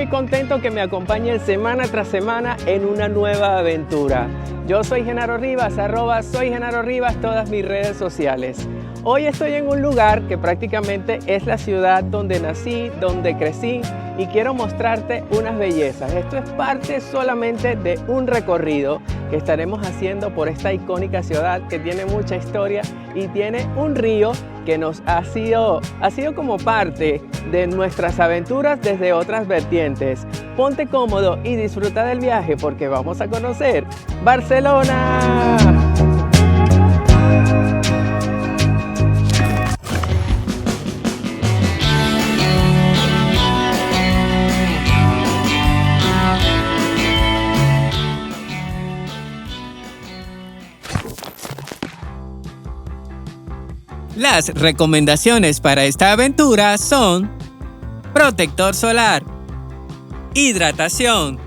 muy contento que me acompañen semana tras semana en una nueva aventura. Yo soy Genaro Rivas, @soy Genaro Rivas, todas mis redes sociales. Hoy estoy en un lugar que prácticamente es la ciudad donde nací, donde crecí y quiero mostrarte unas bellezas. Esto es parte solamente de un recorrido que estaremos haciendo por esta icónica ciudad que tiene mucha historia y tiene un río que nos ha sido como parte de nuestras aventuras desde otras vertientes. Ponte cómodo y disfruta del viaje porque vamos a conocer Barcelona. Las recomendaciones para esta aventura son protector solar, hidratación.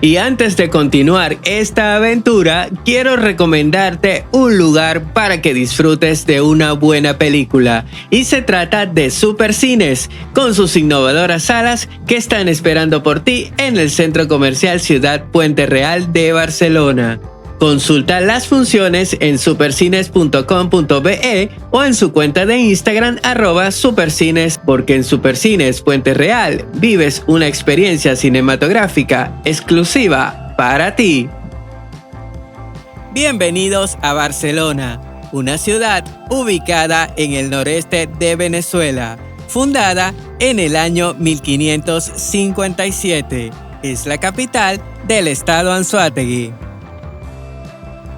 Y antes de continuar esta aventura, quiero recomendarte un lugar para que disfrutes de una buena película. Y se trata de Supercines, con sus innovadoras salas que están esperando por ti en el Centro Comercial Ciudad Puente Real de Barcelona. Consulta las funciones en supercines.com.be o en su cuenta de Instagram @supercines, porque en Supercines Puente Real vives una experiencia cinematográfica exclusiva para ti. Bienvenidos a Barcelona, una ciudad ubicada en el noreste de Venezuela, fundada en el año 1557. Es la capital del estado Anzoátegui.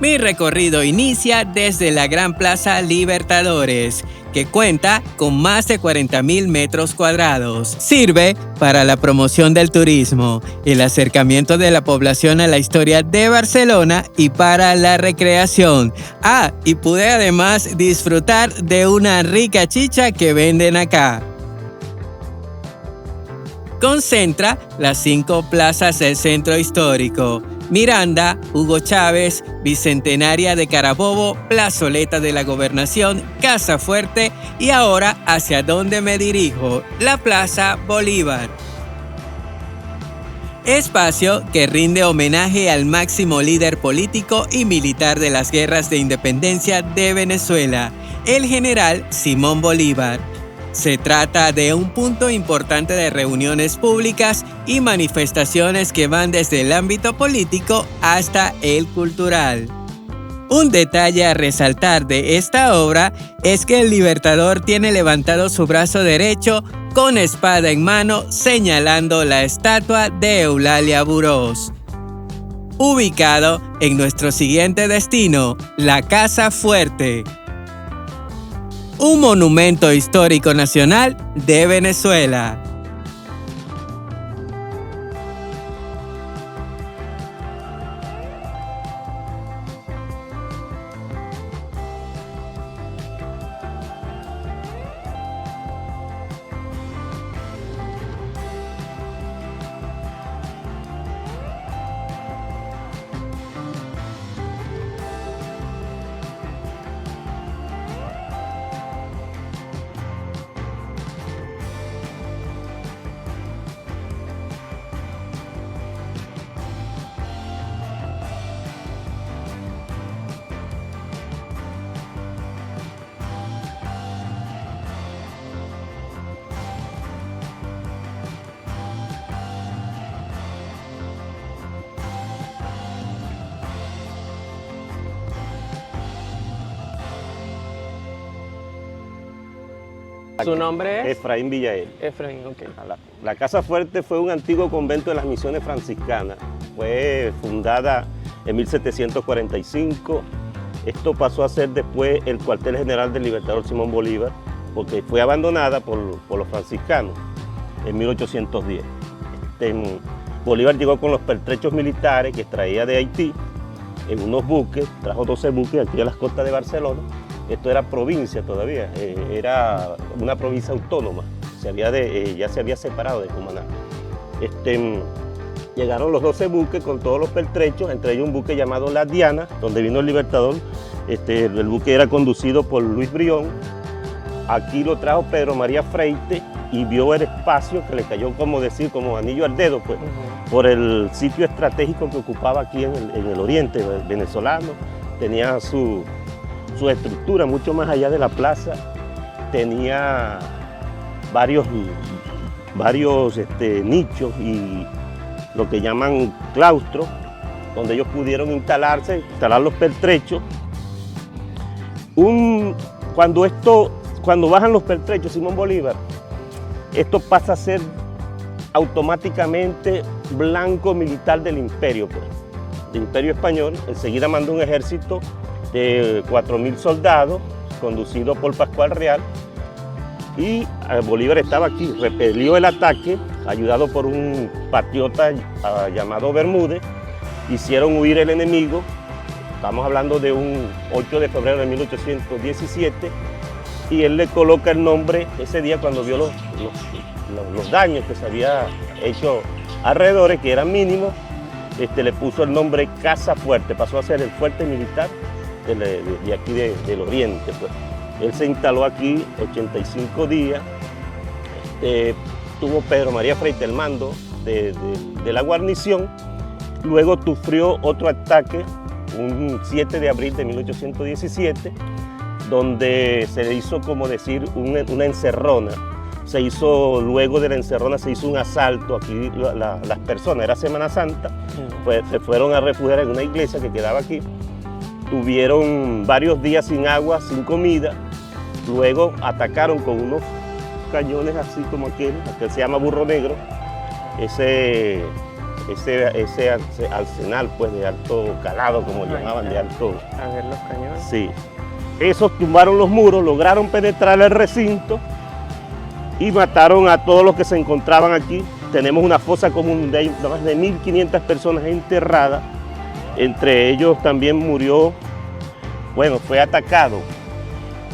Mi recorrido inicia desde la Gran Plaza Libertadores, que cuenta con más de 40.000 metros cuadrados. Sirve para la promoción del turismo, el acercamiento de la población a la historia de Barcelona y para la recreación. Y pude además disfrutar de una rica chicha que venden acá. Concentra las 5 plazas del centro histórico: Miranda, Hugo Chávez, Bicentenaria de Carabobo, Plazoleta de la Gobernación, Casa Fuerte y ahora hacia donde me dirijo, la Plaza Bolívar. Espacio que rinde homenaje al máximo líder político y militar de las guerras de independencia de Venezuela, el general Simón Bolívar. Se trata de un punto importante de reuniones públicas y manifestaciones que van desde el ámbito político hasta el cultural. Un detalle a resaltar de esta obra es que el Libertador tiene levantado su brazo derecho con espada en mano, señalando la estatua de Eulalia Burós. Ubicado en nuestro siguiente destino, la Casa Fuerte, un monumento histórico nacional de Venezuela. ¿Su nombre es? Efraín Villael. Efraín, ok. La Casa Fuerte fue un antiguo convento de las misiones franciscanas. Fue fundada en 1745. Esto pasó a ser después el cuartel general del Libertador Simón Bolívar, porque fue abandonada por los franciscanos en 1810. Bolívar llegó con los pertrechos militares que traía de Haití en unos buques, trajo 12 buques aquí a las costas de Barcelona. Esto era provincia todavía, era una provincia autónoma, ya se había separado de Cumaná. Llegaron los 12 buques con todos los pertrechos, entre ellos un buque llamado La Diana, donde vino el Libertador. El buque era conducido por Luis Brión. Aquí lo trajo Pedro María Freite y vio el espacio que le cayó, como decir, como anillo al dedo, pues, por el sitio estratégico que ocupaba aquí en el oriente venezolano. Tenía su estructura mucho más allá de la plaza, tenía varios nichos y lo que llaman claustros, donde ellos pudieron instalar los pertrechos. Cuando bajan los pertrechos, Simón Bolívar, esto pasa a ser automáticamente blanco militar del imperio, pues, del imperio español. Enseguida mandó un ejército de 4.000 soldados, conducido por Pascual Real, y Bolívar estaba aquí, repelió el ataque, ayudado por un patriota llamado Bermúdez. Hicieron huir el enemigo. Estamos hablando de un 8 de febrero de 1817, y él le coloca el nombre ese día cuando vio los daños que se había hecho alrededor, que eran mínimos. Le puso el nombre Casa Fuerte, pasó a ser el fuerte militar de aquí del oriente, pues. Él se instaló aquí 85 días, tuvo Pedro María Freyte el mando de la guarnición. Luego sufrió otro ataque, un 7 de abril de 1817, donde se hizo, como decir, una encerrona. Luego de la encerrona se hizo un asalto. Aquí las personas, era Semana Santa, pues se fueron a refugiar en una iglesia que quedaba aquí. Tuvieron varios días sin agua, sin comida. Luego atacaron con unos cañones así como aquel se llama Burro Negro, ese arsenal, pues, de alto calado, como llamaban, de alto. A ver los cañones. Sí. Esos tumbaron los muros, lograron penetrar el recinto y mataron a todos los que se encontraban aquí. Tenemos una fosa común de más de 1.500 personas enterradas. Entre ellos también fue atacado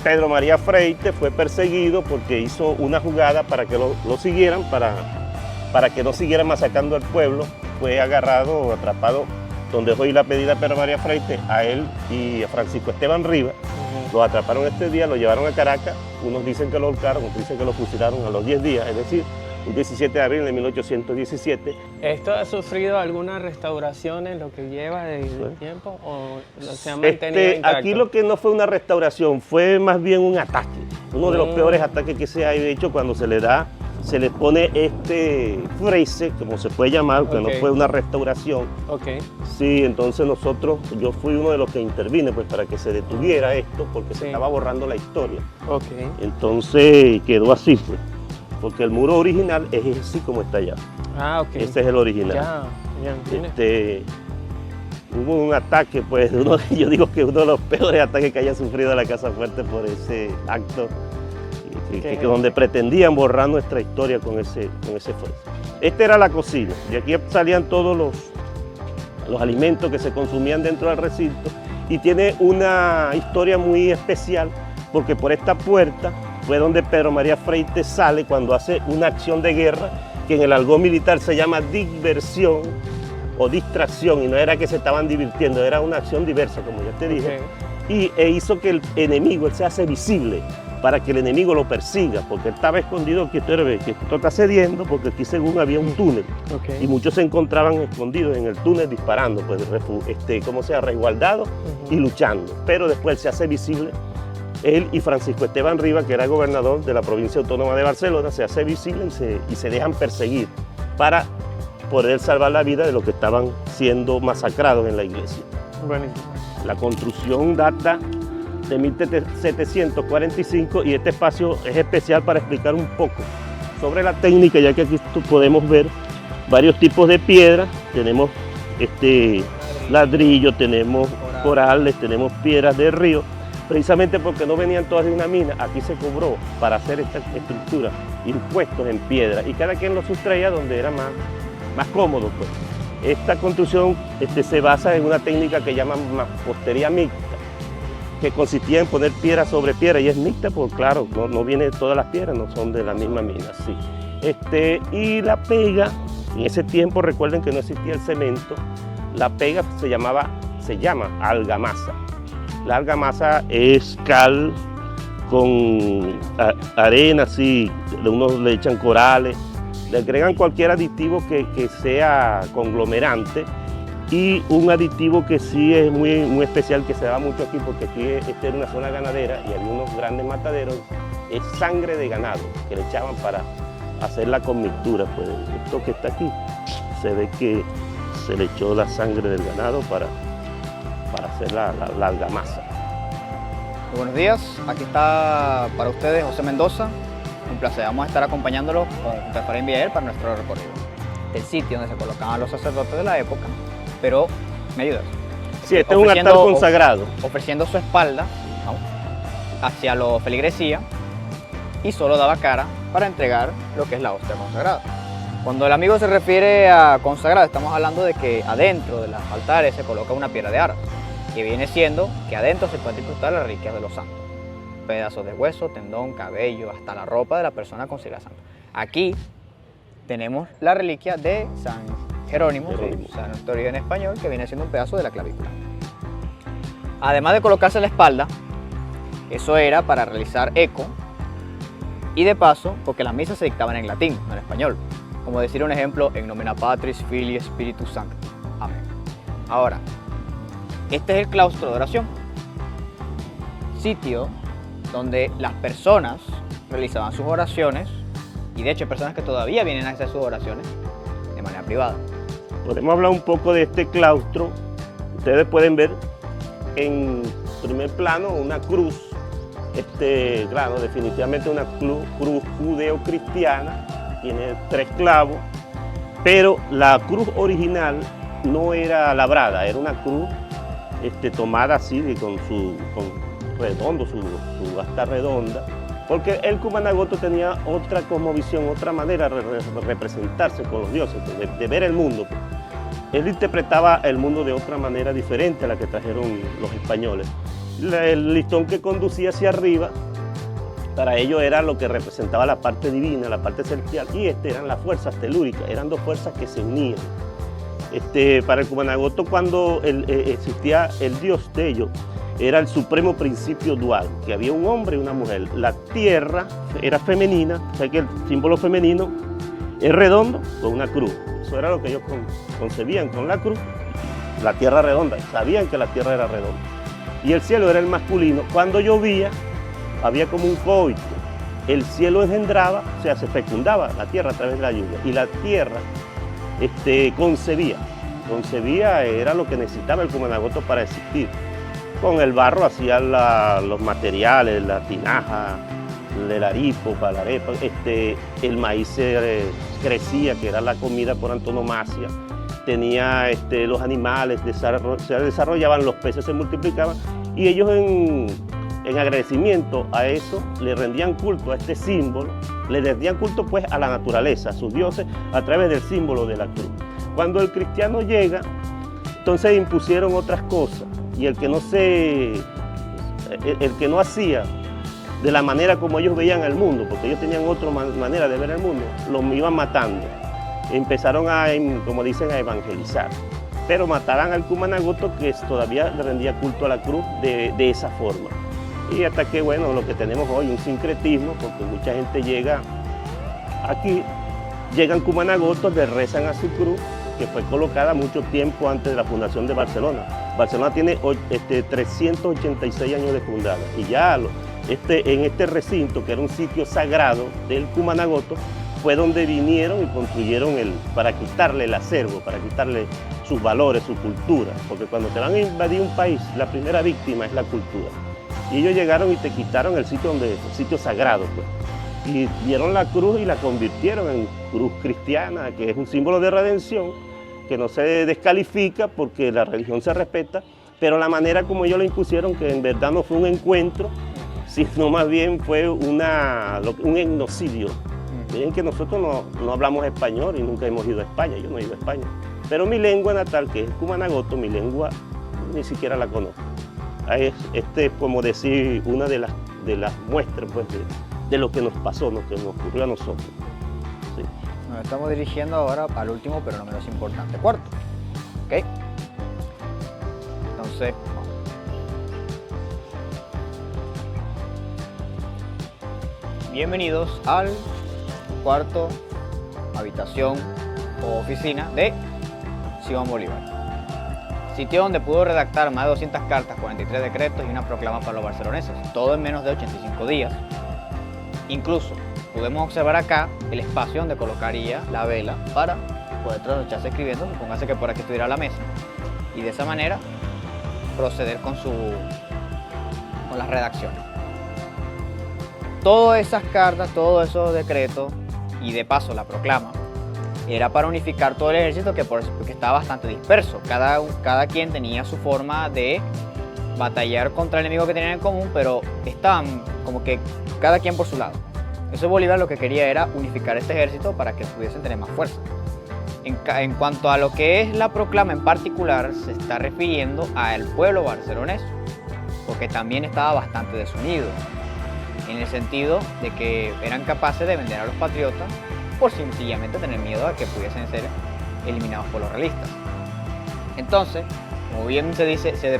Pedro María Freyte, fue perseguido porque hizo una jugada para que lo siguieran, para que no siguieran masacrando al pueblo. Fue agarrado, atrapado, donde hoy la pedida Pedro María Freyte, a él y a Francisco Esteban Rivas. Lo atraparon este día, lo llevaron a Caracas. Unos dicen que lo ahorcaron, otros dicen que lo fusilaron a los 10 días, es decir, el 17 de abril de 1817. ¿Esto ha sufrido alguna restauración en lo que lleva de tiempo o se ha mantenido intacto? Aquí lo que no fue una restauración, fue más bien un ataque. Uno de los peores ataques que se ha hecho cuando se le pone este frese, como se puede llamar, que no fue una restauración. Sí, entonces yo fui uno de los que intervine, pues, para que se detuviera esto, porque se estaba borrando la historia. Entonces quedó así, pues, porque el muro original es así como está allá. Ese es el original. Hubo un ataque, pues, yo digo que uno de los peores ataques que haya sufrido la Casa Fuerte por ese acto, donde pretendían borrar nuestra historia con ese fuego. Esta era la cocina, y aquí salían todos los alimentos que se consumían dentro del recinto, y tiene una historia muy especial, porque por esta puerta fue donde Pedro María Freyte sale cuando hace una acción de guerra, que en el argot militar se llama diversión o distracción, y no era que se estaban divirtiendo, era una acción diversa, como ya te dije, e hizo que el enemigo se hace visible, para que el enemigo lo persiga, porque él estaba escondido aquí. Que esto está cediendo, porque aquí según había un túnel, y muchos se encontraban escondidos en el túnel disparando, pues, resguardados y luchando. Pero después se hace visible, él y Francisco Esteban Rivas, que era gobernador de la provincia autónoma de Barcelona, se hace visible y se dejan perseguir para poder salvar la vida de los que estaban siendo masacrados en la iglesia. La construcción data de 1745, y este espacio es especial para explicar un poco sobre la técnica, ya que aquí podemos ver varios tipos de piedra. Tenemos ladrillo, tenemos corales, tenemos piedras del río, precisamente porque no venían todas de una mina. Aquí se cobró para hacer esta estructura impuestos en piedra, y cada quien lo sustraía donde era más cómodo, pues. Esta construcción se basa en una técnica que llaman mampostería mixta, que consistía en poner piedra sobre piedra, y es mixta porque, claro, no viene todas las piedras, no son de la misma mina, sí. Y la pega, en ese tiempo recuerden que no existía el cemento, la pega se llama argamasa. La argamasa es cal, arena, así, unos le echan corales, le agregan cualquier aditivo que sea conglomerante, y un aditivo que sí es muy especial, que se da mucho aquí, porque aquí esta era una zona ganadera y había unos grandes mataderos, es sangre de ganado, que le echaban para hacer la conmixtura. Pues esto que está aquí, se ve que se le echó la sangre del ganado para hacer la argamasa. Muy buenos días, aquí está para ustedes José Mendoza. Un placer, vamos a estar acompañándolos con Efraín Villarreal para nuestro recorrido. El sitio donde se colocaban los sacerdotes de la época, pero ¿me ayudas? Sí, este es un altar consagrado. Ofreciendo su espalda, ¿no?, hacia los feligresía, y solo daba cara para entregar lo que es la hostia consagrada. Cuando el amigo se refiere a consagrado, estamos hablando de que adentro de los altares se coloca una piedra de aras, que viene siendo que adentro se puede disfrutar las reliquias de los santos. Pedazos de hueso, tendón, cabello, hasta la ropa de la persona consagrada santa. Aquí tenemos la reliquia de San Jerónimo, sí, santo de origen español, que viene siendo un pedazo de la clavícula. Además de colocarse en la espalda, eso era para realizar eco, y de paso, porque las misas se dictaban en latín, no en español. Como decir un ejemplo, en nomina Patris, Filii, Spiritus Sancti. Amén. Ahora, este es el claustro de oración, sitio donde las personas realizaban sus oraciones, y de hecho hay personas que todavía vienen a hacer sus oraciones de manera privada. Podemos hablar un poco de este claustro. Ustedes pueden ver en primer plano una cruz, claro, definitivamente una cruz judeo-cristiana, tiene 3 clavos, pero la cruz original no era labrada, era una cruz tomada así, con redondo, su asta redonda, porque el Cumanagoto tenía otra cosmovisión, otra manera de representarse con los dioses, de ver el mundo. Él interpretaba el mundo de otra manera diferente a la que trajeron los españoles. El listón que conducía hacia arriba, para ellos era lo que representaba la parte divina, la parte celestial, y eran las fuerzas telúricas, eran 2 fuerzas que se unían. Para el Cumanagoto, cuando existía el dios de ellos, era el supremo principio dual, que había un hombre y una mujer. La tierra era femenina, o sea que el símbolo femenino es redondo con una cruz. Eso era lo que ellos concebían con la cruz, la tierra redonda, sabían que la tierra era redonda. Y el cielo era el masculino. Cuando llovía, había como un coito. El cielo engendraba, o sea, se fecundaba la tierra a través de la lluvia. Y la tierra concebía, era lo que necesitaba el Cumanagoto para existir. Con el barro hacían los materiales, la tinaja, el haripo para la arepa, el maíz crecía, que era la comida por antonomasia. Tenía los animales, se desarrollaban, los peces se multiplicaban, y ellos en agradecimiento a eso le rendían culto a este símbolo, le rendían culto pues a la naturaleza, a sus dioses, a través del símbolo de la cruz. Cuando el cristiano llega, entonces impusieron otras cosas, y el que no hacía de la manera como ellos veían el mundo, porque ellos tenían otra manera de ver el mundo, los iban matando. Empezaron como dicen, a evangelizar, pero mataban al Cumanagoto, que todavía le rendía culto a la cruz de esa forma. Y hasta que, bueno, lo que tenemos hoy, un sincretismo, porque mucha gente llega aquí, llegan Cumanagotos, le rezan a su cruz, que fue colocada mucho tiempo antes de la fundación de Barcelona. Barcelona tiene 386 años de fundada, y ya en este recinto, que era un sitio sagrado del Cumanagoto, fue donde vinieron y construyeron para quitarle el acervo, para quitarle sus valores, su cultura, porque cuando te van a invadir un país, la primera víctima es la cultura. Y ellos llegaron y te quitaron el sitio sagrado, pues. Y dieron la cruz y la convirtieron en cruz cristiana, que es un símbolo de redención, que no se descalifica porque la religión se respeta, pero la manera como ellos la impusieron, que en verdad no fue un encuentro, sino más bien fue un etnocidio. Miren que nosotros no hablamos español y nunca hemos ido a España, yo no he ido a España. Pero mi lengua natal, que es Cumanagoto, mi lengua ni siquiera la conozco. Es como decir una de las muestras pues, de lo que nos pasó, lo que nos ocurrió a nosotros. Sí. Nos estamos dirigiendo ahora al último, pero no menos importante, cuarto. ¿Ok? Entonces, Bienvenidos al cuarto, habitación o oficina de Simón Bolívar. Sitio donde pudo redactar más de 200 cartas, 43 decretos y una proclama para los barceloneses, todo en menos de 85 días. Incluso podemos observar acá el espacio donde colocaría la vela para poder trasnocharse escribiendo. Supóngase que por aquí estuviera la mesa y de esa manera proceder con las redacciones. Todas esas cartas, todos esos decretos y de paso la proclama era para unificar todo el ejército porque estaba bastante disperso. Cada quien tenía su forma de batallar contra el enemigo que tenían en común, pero estaban como que cada quien por su lado. Eso Bolívar lo que quería era unificar este ejército para que pudiesen tener más fuerza. En cuanto a lo que es la proclama en particular, se está refiriendo al pueblo barcelonés, porque también estaba bastante desunido, en el sentido de que eran capaces de vender a los patriotas por sencillamente tener miedo a que pudiesen ser eliminados por los realistas. Entonces, como bien se dice, se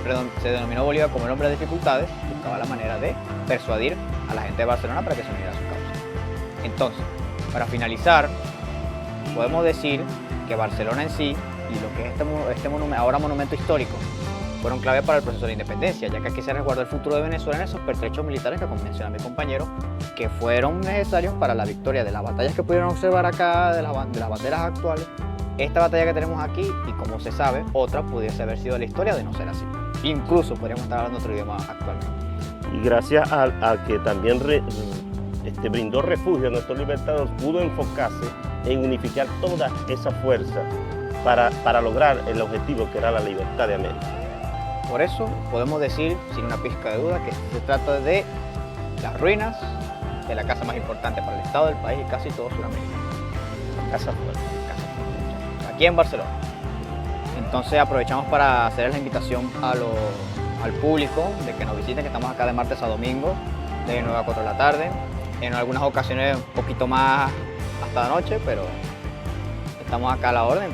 denominó Bolívar como el hombre de dificultades, buscaba la manera de persuadir a la gente de Barcelona para que se uniera a su causa. Entonces, para finalizar, podemos decir que Barcelona en sí y lo que es este ahora monumento histórico fueron clave para el proceso de la independencia, ya que aquí se resguardó el futuro de Venezuela en esos pertrechos militares que menciona mi compañero, que fueron necesarios para la victoria de las batallas que pudieron observar acá, de las banderas actuales. Esta batalla que tenemos aquí, y como se sabe, otra pudiese haber sido la historia de no ser así. Incluso podríamos estar hablando otro idioma actualmente. Y gracias a que también brindó refugio a nuestros libertadores, pudo enfocarse en unificar toda esa fuerza para lograr el objetivo que era la libertad de América. Por eso podemos decir, sin una pizca de duda, que se trata de las ruinas de la casa más importante para el Estado del país y casi todo Sudamérica. Casa Fuerte. Aquí en Barcelona. Entonces aprovechamos para hacer la invitación al público de que nos visiten, que estamos acá de martes a domingo, de 9 a 4 de la tarde. En algunas ocasiones un poquito más hasta la noche, pero estamos acá a la orden,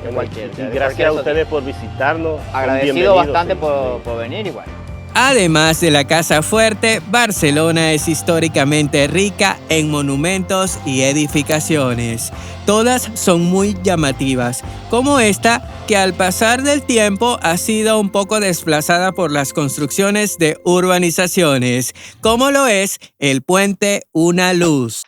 y gracias a ustedes por visitarnos. Agradecido bastante por venir igual. Además de la Casa Fuerte, Barcelona es históricamente rica en monumentos y edificaciones. Todas son muy llamativas, como esta que al pasar del tiempo ha sido un poco desplazada por las construcciones de urbanizaciones, como lo es el puente Una Luz.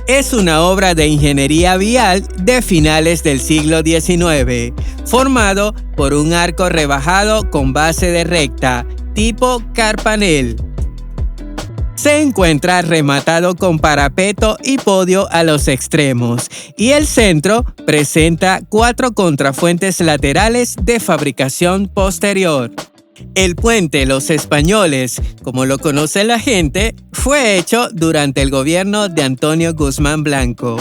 Es una obra de ingeniería vial de finales del siglo XIX, formado por un arco rebajado con base de recta, tipo carpanel. Se encuentra rematado con parapeto y podio a los extremos, y el centro presenta 4 contrafuentes laterales de fabricación posterior. El puente Los Españoles, como lo conoce la gente, fue hecho durante el gobierno de Antonio Guzmán Blanco.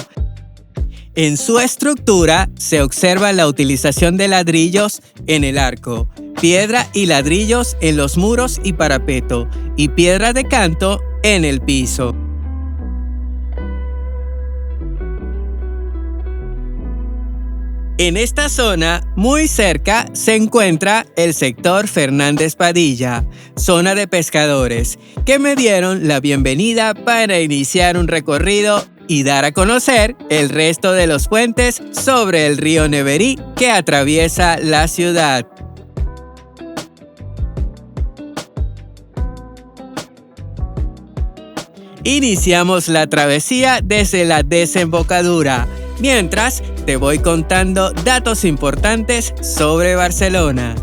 En su estructura se observa la utilización de ladrillos en el arco, piedra y ladrillos en los muros y parapeto, y piedra de canto en el piso. En esta zona, muy cerca, se encuentra el sector Fernández Padilla, zona de pescadores, que me dieron la bienvenida para iniciar un recorrido y dar a conocer el resto de los puentes sobre el río Neverí que atraviesa la ciudad. Iniciamos la travesía desde la desembocadura, mientras te voy contando datos importantes sobre Barcelona.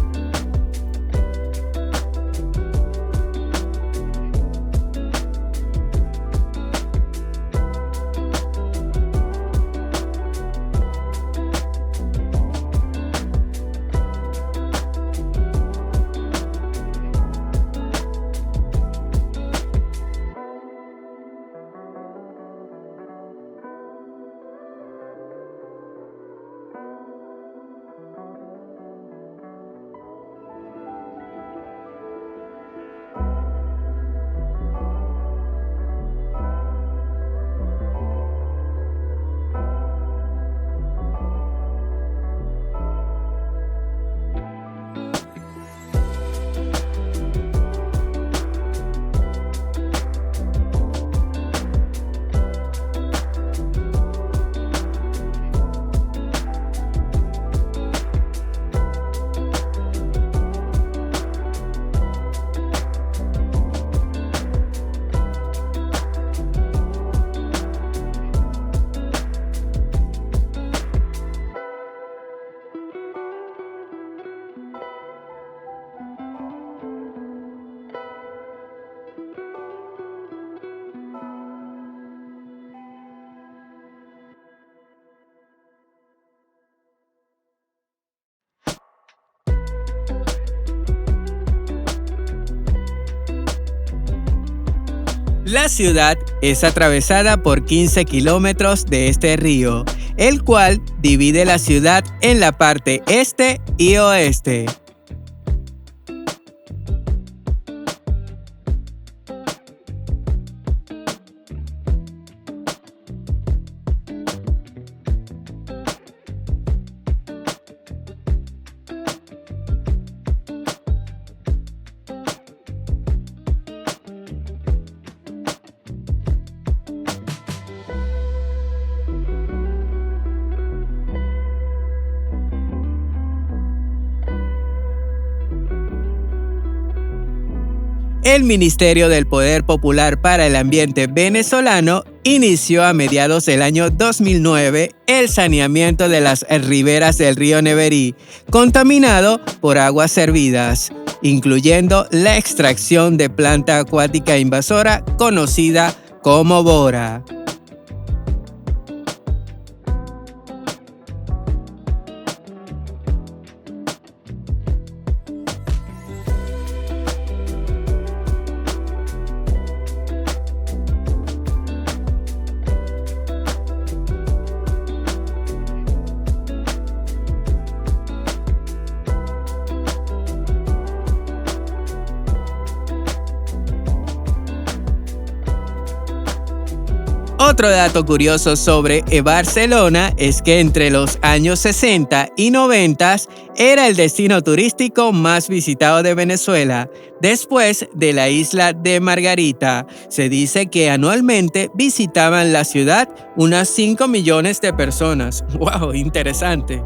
La ciudad es atravesada por 15 kilómetros de este río, el cual divide la ciudad en la parte este y oeste. El Ministerio del Poder Popular para el Ambiente venezolano inició a mediados del año 2009 el saneamiento de las riberas del río Neverí, contaminado por aguas servidas, incluyendo la extracción de planta acuática invasora conocida como bora. Otro dato curioso sobre Barcelona es que entre los años 60 y 90 era el destino turístico más visitado de Venezuela. Después de la isla de Margarita, se dice que anualmente visitaban la ciudad unas 5 millones de personas. ¡Wow! Interesante.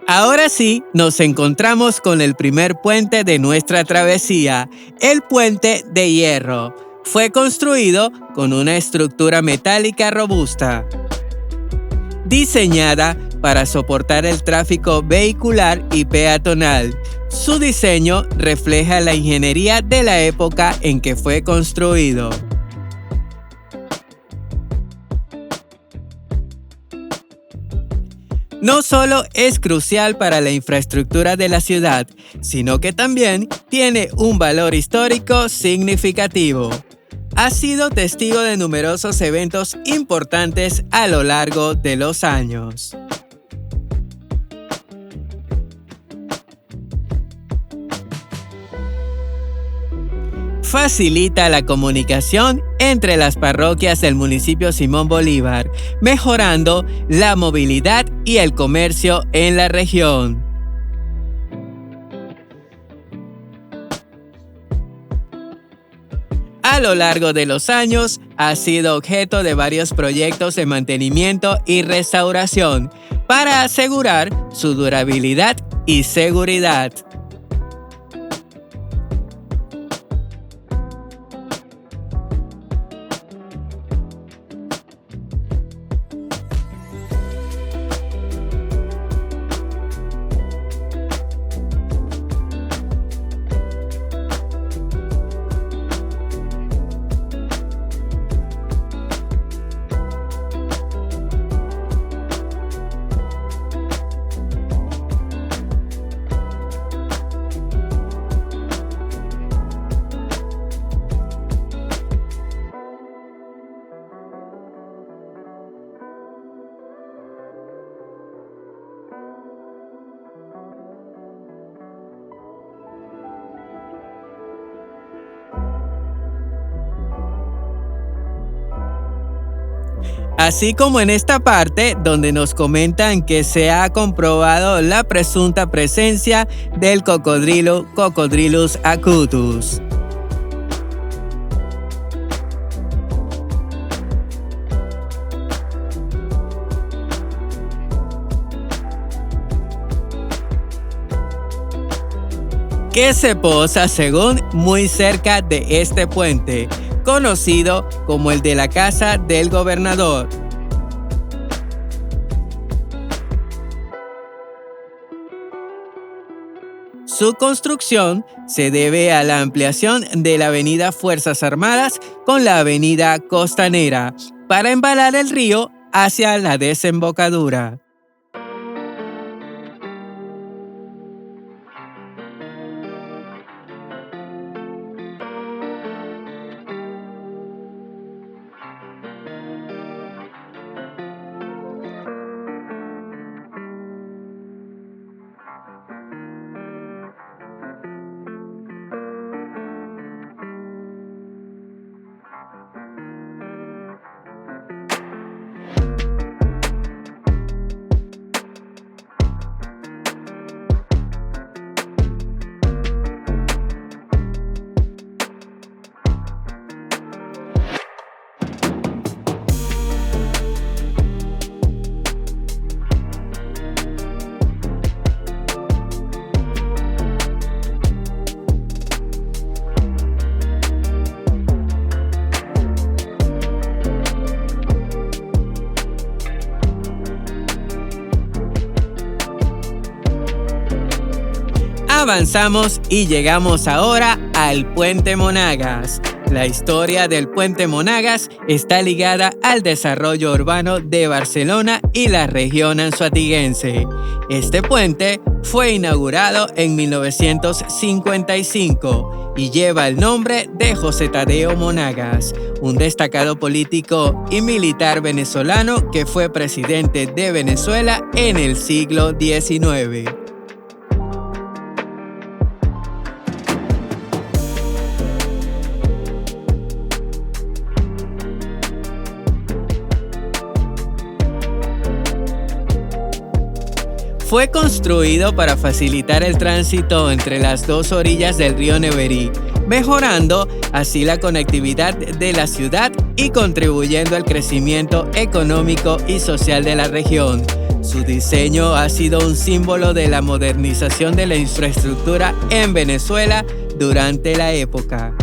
Ahora sí, nos encontramos con el primer puente de nuestra travesía, el Puente de Hierro. Fue construido con una estructura metálica robusta, diseñada para soportar el tráfico vehicular y peatonal. Su diseño refleja la ingeniería de la época en que fue construido. No solo es crucial para la infraestructura de la ciudad, sino que también tiene un valor histórico significativo. Ha sido testigo de numerosos eventos importantes a lo largo de los años. Facilita la comunicación entre las parroquias del municipio Simón Bolívar, mejorando la movilidad y el comercio en la región. A lo largo de los años, ha sido objeto de varios proyectos de mantenimiento y restauración para asegurar su durabilidad y seguridad. Así como en esta parte donde nos comentan que se ha comprobado la presunta presencia del cocodrilo Cocodrilus acutus. que se posa según muy cerca de este puente, conocido como el de la Casa del Gobernador. Su construcción se debe a la ampliación de la avenida Fuerzas Armadas con la avenida Costanera para embalar el río hacia la desembocadura. Avanzamos y llegamos ahora al Puente Monagas. La historia del Puente Monagas está ligada al desarrollo urbano de Barcelona y la región anzoátegüense. Este puente fue inaugurado en 1955 y lleva el nombre de José Tadeo Monagas, un destacado político y militar venezolano que fue presidente de Venezuela en el siglo XIX. Fue construido para facilitar el tránsito entre las dos orillas del río Neverí, mejorando así la conectividad de la ciudad y contribuyendo al crecimiento económico y social de la región. Su diseño ha sido un símbolo de la modernización de la infraestructura en Venezuela durante la época.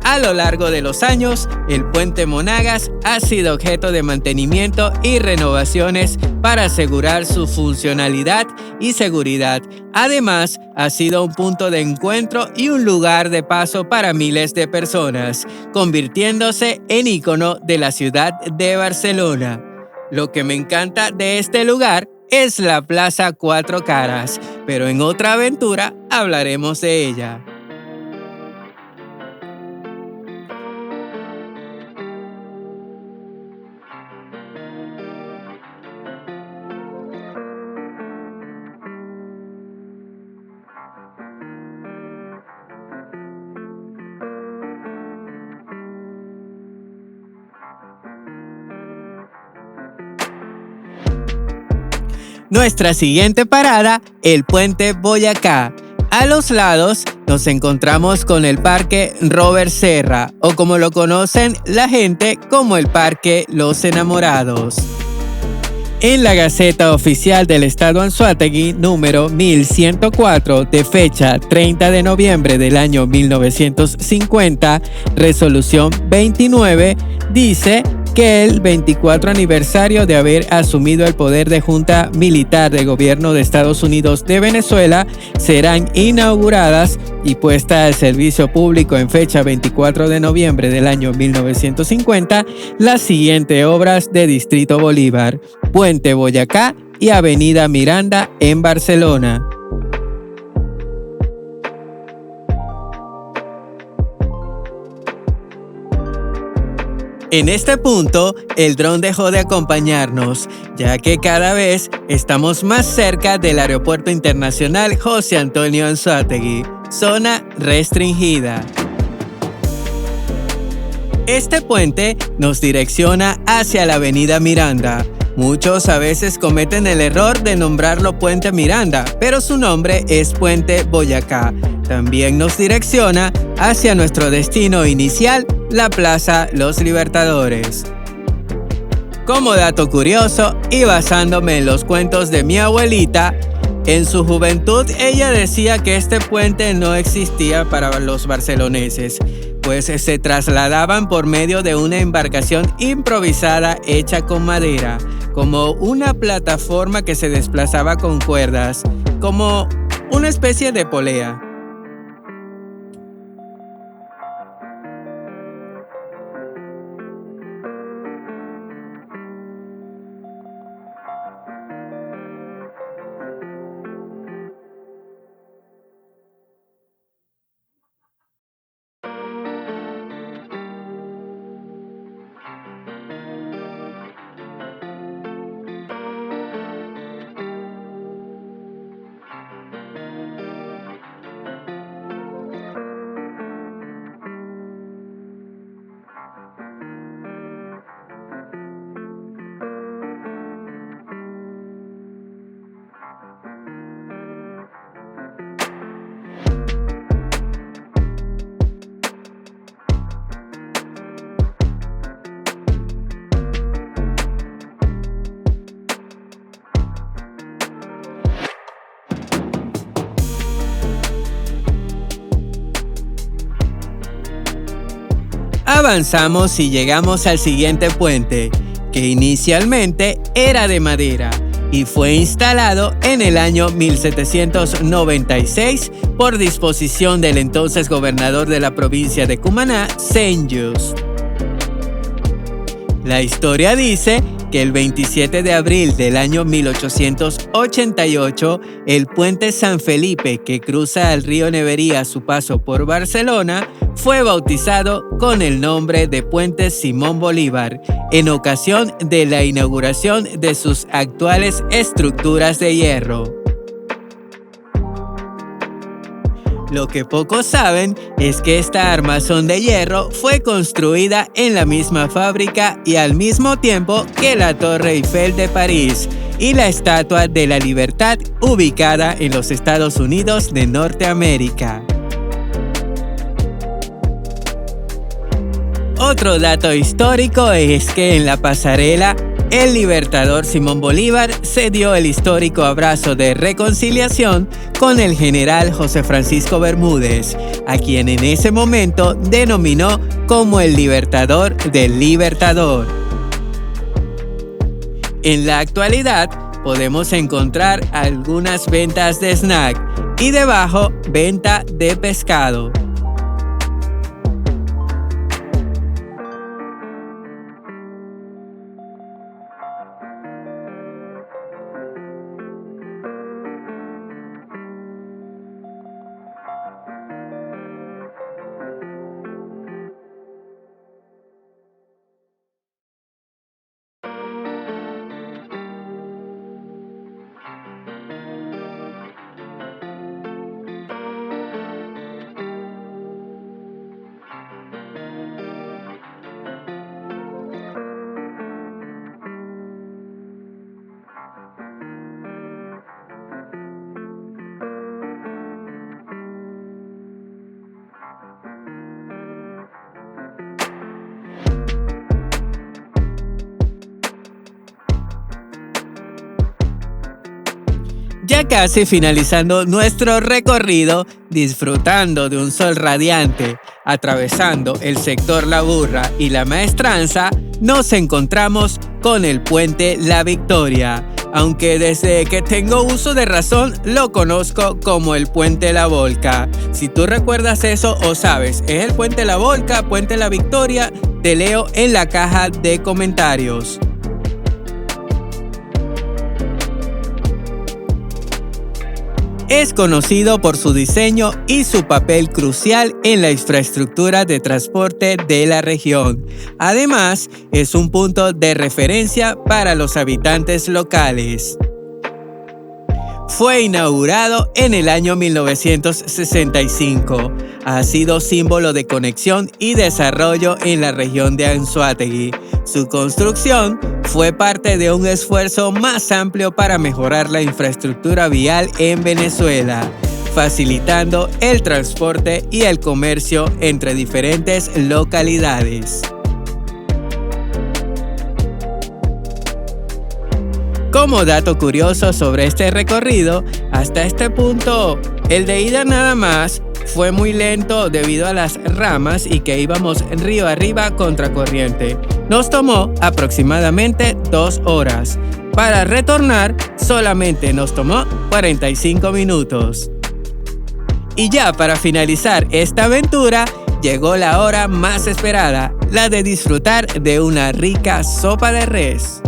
A lo largo de los años, el Puente Monagas ha sido objeto de mantenimiento y renovaciones para asegurar su funcionalidad y seguridad. Además, ha sido un punto de encuentro y un lugar de paso para miles de personas, convirtiéndose en ícono de la ciudad de Barcelona. Lo que me encanta de este lugar es la Plaza Cuatro Caras, pero en otra aventura hablaremos de ella. Nuestra siguiente parada, el Puente Boyacá. A los lados nos encontramos con el Parque Robert Serra, o como lo conocen la gente como el Parque Los Enamorados. En la Gaceta Oficial del Estado Anzoátegui, número 1104, de fecha 30 de noviembre del año 1950, resolución 29, dice que el 24 aniversario de haber asumido el poder de Junta Militar del Gobierno de Estados Unidos de Venezuela serán inauguradas y puestas al servicio público en fecha 24 de noviembre del año 1950 las siguientes obras de Distrito Bolívar, Puente Boyacá y Avenida Miranda en Barcelona. En este punto, el dron dejó de acompañarnos, ya que cada vez estamos más cerca del Aeropuerto Internacional José Antonio Anzoátegui, zona restringida. Este puente nos direcciona hacia la Avenida Miranda. Muchos a veces cometen el error de nombrarlo Puente Miranda, pero su nombre es Puente Boyacá. También nos direcciona hacia nuestro destino inicial, la Plaza Los Libertadores. Como dato curioso y basándome en los cuentos de mi abuelita, En su juventud, ella decía que este puente no existía para los barceloneses, pues se trasladaban por medio de una embarcación improvisada hecha con madera, como una plataforma que se desplazaba con cuerdas, como una especie de polea. Avanzamos y llegamos al siguiente puente, que inicialmente era de madera y fue instalado en el año 1796 por disposición del entonces gobernador de la provincia de Cumaná, Saint-Just. La historia dice que el 27 de abril del año 1888, el puente San Felipe, que cruza el río Nevería a su paso por Barcelona, fue bautizado con el nombre de Puente Simón Bolívar, en ocasión de la inauguración de sus actuales estructuras de hierro. Lo que pocos saben es que esta armazón de hierro fue construida en la misma fábrica y al mismo tiempo que la Torre Eiffel de París y la Estatua de la Libertad, ubicada en los Estados Unidos de Norteamérica. Otro dato histórico es que en la pasarela, el libertador Simón Bolívar se dio el histórico abrazo de reconciliación con el general José Francisco Bermúdez, a quien en ese momento denominó como el libertador del Libertador. En la actualidad, podemos encontrar algunas ventas de snack y debajo venta de pescado. Ya casi finalizando nuestro recorrido, disfrutando de un sol radiante, atravesando el sector La Burra y La Maestranza, nos encontramos con el puente La Victoria, aunque desde que tengo uso de razón lo conozco como el puente La Volca. Si tú recuerdas eso o sabes, ¿es el puente La Volca, puente La Victoria? Te leo en la caja de comentarios. Es conocido por su diseño y su papel crucial en la infraestructura de transporte de la región. Además, es un punto de referencia para los habitantes locales. Fue inaugurado en el año 1965. Ha sido símbolo de conexión y desarrollo en la región de Anzoátegui. Su construcción fue parte de un esfuerzo más amplio para mejorar la infraestructura vial en Venezuela, facilitando el transporte y el comercio entre diferentes localidades. Como dato curioso sobre este recorrido, hasta este punto, el de ida nada más fue muy lento debido a las ramas y que íbamos río arriba contracorriente. Nos tomó aproximadamente 2 horas. Para retornar, solamente nos tomó 45 minutos. Y ya para finalizar esta aventura, llegó la hora más esperada, la de disfrutar de una rica sopa de res.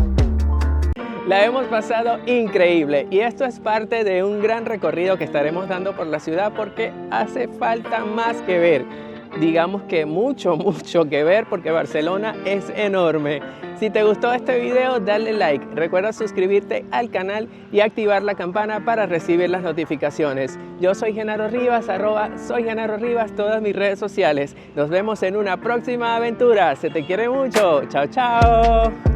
La hemos pasado increíble y esto es parte de un gran recorrido que estaremos dando por la ciudad porque hace falta más que ver. Digamos que mucho que ver porque Barcelona es enorme. Si te gustó este video, dale like. Recuerda suscribirte al canal y activar la campana para recibir las notificaciones. Yo soy Genaro Rivas, @soyGenaroRivas, todas mis redes sociales. Nos vemos en una próxima aventura. Se te quiere mucho. Chao, chao.